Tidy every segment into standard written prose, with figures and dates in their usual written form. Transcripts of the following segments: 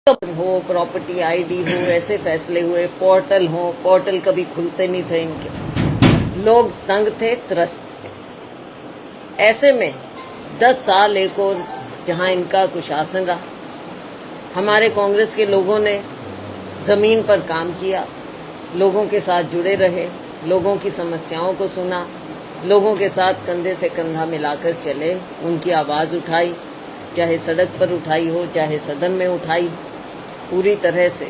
हो, property ID हो, ऐसे फैसले हुए, पोर्टल हो, पोर्टल कभी खुलते नहीं थे इनके, लोग तंग थे, त्रस्त थे। ऐसे में 10 साल एक और जहां इनका कुशासन रहा, हमारे कांग्रेस के लोगों ने जमीन पर काम किया, लोगों के साथ जुड़े रहे, लोगों की समस्याओं को सुना, लोगों के साथ कंधे से कंधा मिलाकर चले, उनकी आवाज उठाई, चाहे सड़क पर उठाई हो, चाहे सदन में उठाई। पूरी तरह से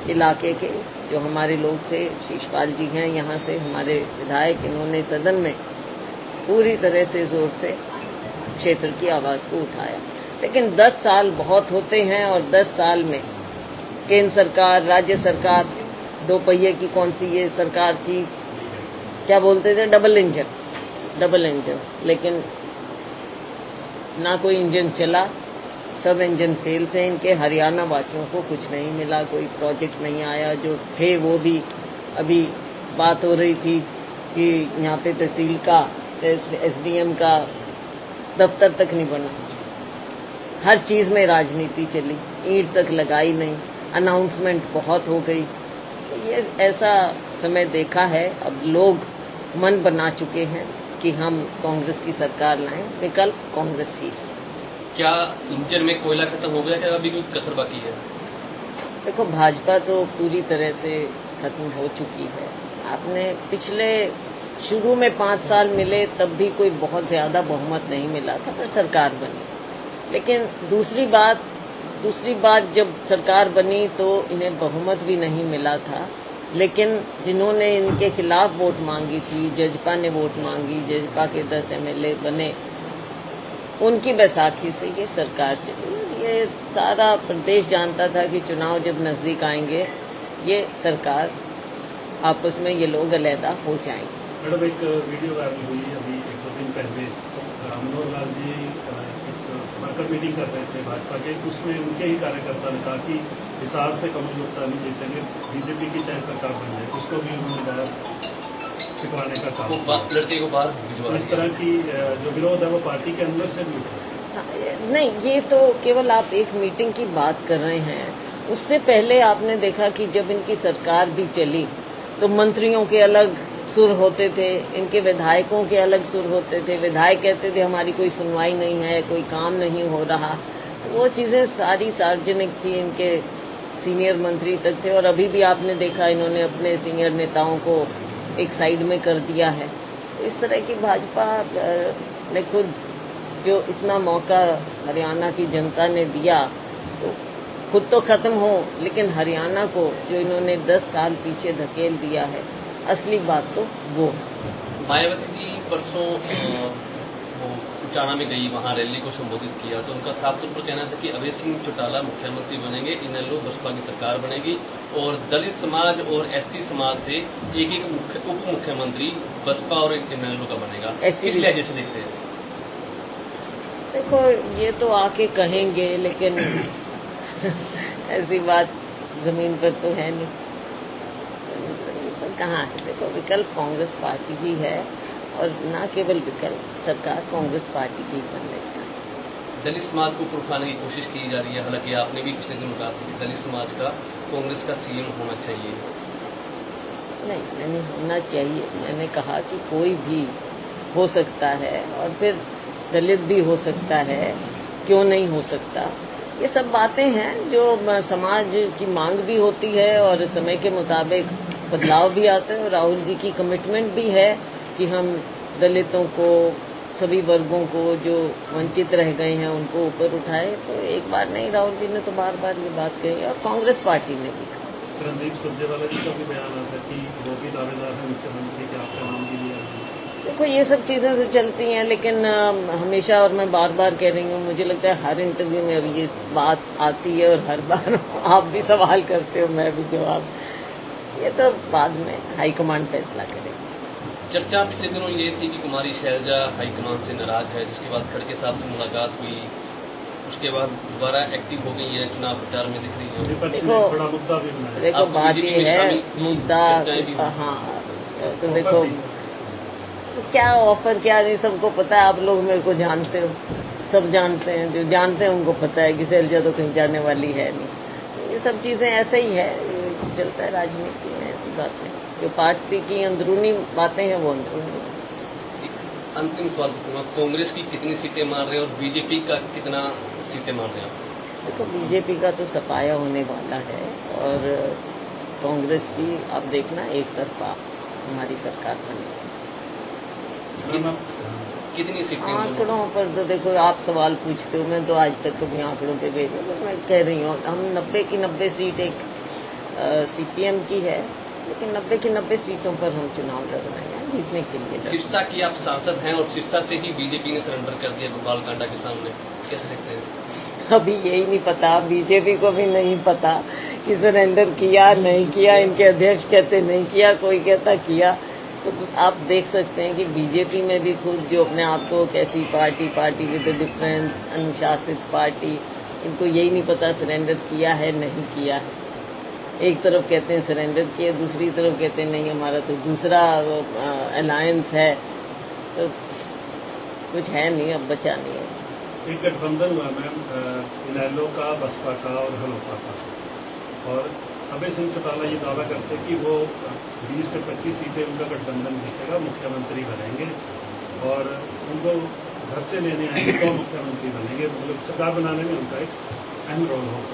इलाके के जो हमारे लोग थे, शीशपाल जी हैं यहाँ से हमारे विधायक, इन्होंने सदन में पूरी तरह से जोर से क्षेत्र की आवाज को उठाया। लेकिन 10 साल बहुत होते हैं और 10 साल में केंद्र सरकार, राज्य सरकार, 2 पहिए की कौन सी ये सरकार थी, क्या बोलते थे, डबल इंजन, लेकिन ना कोई इंजन चला, सब इंजन फेल थे इनके। हरियाणा वासियों को कुछ नहीं मिला, कोई प्रोजेक्ट नहीं आया, जो थे वो भी, अभी बात हो रही थी कि यहाँ पे तहसील का, एसडीएम का दफ्तर तक नहीं बना, हर चीज में राजनीति चली, ईंट तक लगाई नहीं, अनाउंसमेंट बहुत हो गई। तो ये ऐसा समय देखा है, अब लोग मन बना चुके हैं कि हम कांग्रेस की सरकार लाएं, विकल्प कांग्रेस ही। क्या इंजन में कोयला खत्म हो गया, क्या अभी कोई कसर बाकी है? देखो, भाजपा तो पूरी तरह से खत्म हो चुकी है। आपने पिछले शुरू में 5 साल मिले, तब भी कोई बहुत ज्यादा बहुमत नहीं मिला था, पर सरकार बनी। लेकिन दूसरी बात जब सरकार बनी तो इन्हें बहुमत भी नहीं मिला था, लेकिन जिन्होंने इनके खिलाफ वोट मांगी थी, जजपा ने वोट मांगी, जजपा के 10 एमएलए बने, उनकी बैसाखी से ये सरकार चली। ये सारा प्रदेश जानता था कि चुनाव जब नजदीक आएंगे, ये सरकार आपस में ये लोग अलहदा हो जाएंगे। मैडम, एक वीडियो वायरल हुई अभी 1-2 दिन पहले, मनोहर लाल जी एक वर्कर मीटिंग कर रहे थे भाजपा के, उसमें उनके ही कार्यकर्ता ने कहा कि हिसार से कमल गुप्ता नहीं जीतेंगे, बीजेपी की चाहे सरकार बन जाए, उसको भी उन्होंने बाहर फिकवाने का काम, लड़के को बाहर भिजवा। इस तरह की जो विरोध है वो पार्टी के अंदर से भी उठा। नहीं, ये तो केवल आप एक मीटिंग की बात कर रहे हैं। उससे पहले आपने देखा कि जब इनकी सरकार भी चली तो मंत्रियों के अलग सुर होते थे, इनके विधायकों के अलग सुर होते थे। विधायक कहते थे हमारी कोई सुनवाई नहीं है, कोई काम नहीं हो रहा। वो चीजें सारी सार्वजनिक थी, इनके सीनियर मंत्री तक थे। और अभी भी आपने देखा इन्होंने अपने सीनियर नेताओं को एक साइड में कर दिया है। इस तरह की भाजपा ने खुद जो इतना मौका हरियाणा की जनता ने दिया, तो खुद तो खत्म हो, लेकिन हरियाणा को जो इन्होंने 10 साल पीछे धकेल दिया है, असली बात तो वो। मायावती जी परसों वो उचाना में गई, वहां रैली को संबोधित किया, तो उनका साफ तौर पर कहना था कि अभय सिंह चौटाला मुख्यमंत्री बनेंगे, इनेलो बसपा की सरकार बनेगी और दलित समाज और एससी समाज से एक उप मुख्यमंत्री बसपा और इनेलो का बनेगा। इस लहजे से देखते हैं। देखो, ये तो आके कहेंगे, लेकिन ऐसी बात जमीन पर तो है नहीं, कहाँ है। देखो, विकल्प कांग्रेस पार्टी ही है, और ना केवल विकल्प, सरकार कांग्रेस पार्टी की बनने चाहिए। दलित समाज को उठाने की कोशिश की जा रही है, हालांकि आपने भी पिछले दिनों कहा था कि दलित समाज का कांग्रेस का सीएम होना चाहिए। नहीं, मैंने होना चाहिए, मैंने कहा कि कोई भी हो सकता है, और फिर दलित भी हो सकता है, क्यों नहीं हो सकता। ये सब बातें हैं जो समाज की मांग भी होती है और समय के मुताबिक बदलाव भी आते हैं। और राहुल जी की कमिटमेंट भी है कि हम दलितों को, सभी वर्गों को जो वंचित रह गए हैं, उनको ऊपर उठाए। तो एक बार नहीं, राहुल जी ने तो बार बार ये बात कही, और कांग्रेस पार्टी ने भी कहा। रणदीप सुरजेवाला जी का भी बयान आता कि वो भी दावेदार है मुख्यमंत्री के, आपका नाम भी लिया। देखो, ये सब चीजें तो चलती हैं, लेकिन हमेशा, और मैं बार बार कह रही हूँ, मुझे लगता है हर इंटरव्यू में अभी ये बात आती है, और हर बार आप भी सवाल करते हो, मैं भी जवाब। ये तो बाद में हाईकमांड फैसला करेगी। चर्चा पिछले दिनों ये थी कि कुमारी शैलजा हाईकमान से नाराज है, जिसके बाद खड़गे साहब से मुलाकात हुई, उसके बाद दोबारा एक्टिव हो गई है, चुनाव प्रचार में दिख रही है। देखो, बात ये है, मुद्दा, हाँ, तो देखो क्या ऑफर क्या नहीं, सबको पता है। आप लोग मेरे को जानते हो, सब जानते हैं, जो जानते हैं उनको पता है कि शैलजा तो कहीं जाने वाली है नहीं। ये सब चीज़ें ऐसे ही है, ये चलता है राजनीति में, ऐसी बात नहीं। जो पार्टी की अंदरूनी बातें हैं वो अंदरूनी हैं। अंतिम सवाल पूछूंगा, कांग्रेस की कितनी सीटें मार रहे हैं और बीजेपी का कितना सीटें मार रहे हैं? देखो बीजेपी का तो सफाया होने वाला है और कांग्रेस की आप देखना एक तरफा हमारी सरकार बनेगी। कितनी सीटें? आंकड़ों पर तो देखो आप सवाल पूछते हो, मैं तो आज तक कभी आंकड़ों पे गई नहीं, मैं कह रही हूँ हम 90 की 90 सीट एक CPM की है, लेकिन 90 की 90 सीटों पर हम चुनाव लड़ रहे हैं जीतने के लिए। सिरसा की आप सांसद हैं और सिरसा से ही बीजेपी ने सरेंडर कर दिया गोपाल कांडा के सामने, कैसे देखते हैं? अभी यही नहीं पता, बीजेपी को भी नहीं पता कि सरेंडर किया नहीं किया, इनके अध्यक्ष कहते नहीं किया, कोई कहता किया। तो आप देख सकते हैं कि बीजेपी में भी खुद जो अपने आप को कैसी पार्टी विद डिफरेंस, अनुशासित पार्टी, इनको यही नहीं पता सरेंडर किया है नहीं किया है। एक तरफ कहते हैं सरेंडर किया, दूसरी तरफ कहते हैं नहीं हमारा तो दूसरा अलायंस है, तो कुछ है नहीं, अब बचा नहीं है। एक गठबंधन हुआ मैम इनेलो का, बसपा का और हलोपा का, और अभय सिंह चौटाला ये दावा करते हैं कि वो 20 से 25 सीटें उनका गठबंधन जीतेगा, मुख्यमंत्री बनेंगे और उनको घर से लेने आएंगे तो मुख्यमंत्री बनेंगे, मतलब सरकार बनाने में उनका एक अहम रोल होगा।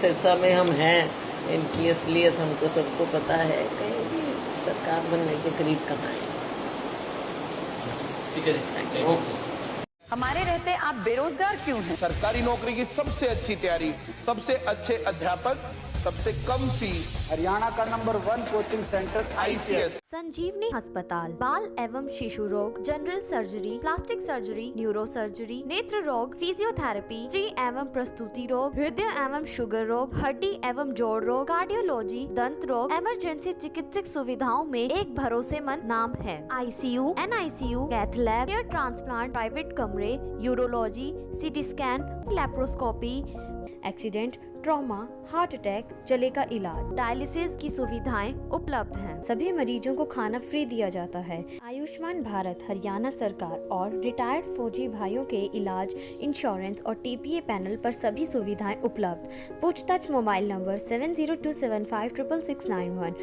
सिरसा में हम हैं, इनकी असलियत हमको सबको पता है, कहीं भी सरकार बनने के करीब कहाँ है। ठीक है जी, थैंक यू। हमारे रहते आप बेरोजगार क्यों हैं? सरकारी नौकरी की सबसे अच्छी तैयारी, सबसे अच्छे अध्यापक, सबसे कम फीस, हरियाणा का नंबर 1 कोचिंग सेंटर ICS। संजीवनी अस्पताल बाल एवं शिशु रोग, general surgery, plastic surgery, neuro surgery, नेत्र रोग, फिजियोथेरेपी, स्त्री एवं प्रस्तुति रोग, हृदय एवं शुगर रोग, हड्डी एवं जोड़ रोग, कार्डियोलॉजी, दंत रोग, इमरजेंसी चिकित्सक सुविधाओं में एक भरोसेमंद नाम है। ICU, NICU, cath lab, hair transplant, private कमरे, urology, CT scan, laparoscopy, accident, trauma, heart attack, जले का इलाज, डायलिसिस की सुविधाएं उपलब्ध हैं। सभी मरीजों को खाना फ्री दिया जाता है। आयुष्मान भारत हरियाणा सरकार और रिटायर्ड फौजी भाइयों के इलाज, इंश्योरेंस और TPA पैनल पर सभी सुविधाएं उपलब्ध। पूछताछ मोबाइल नंबर 7027566691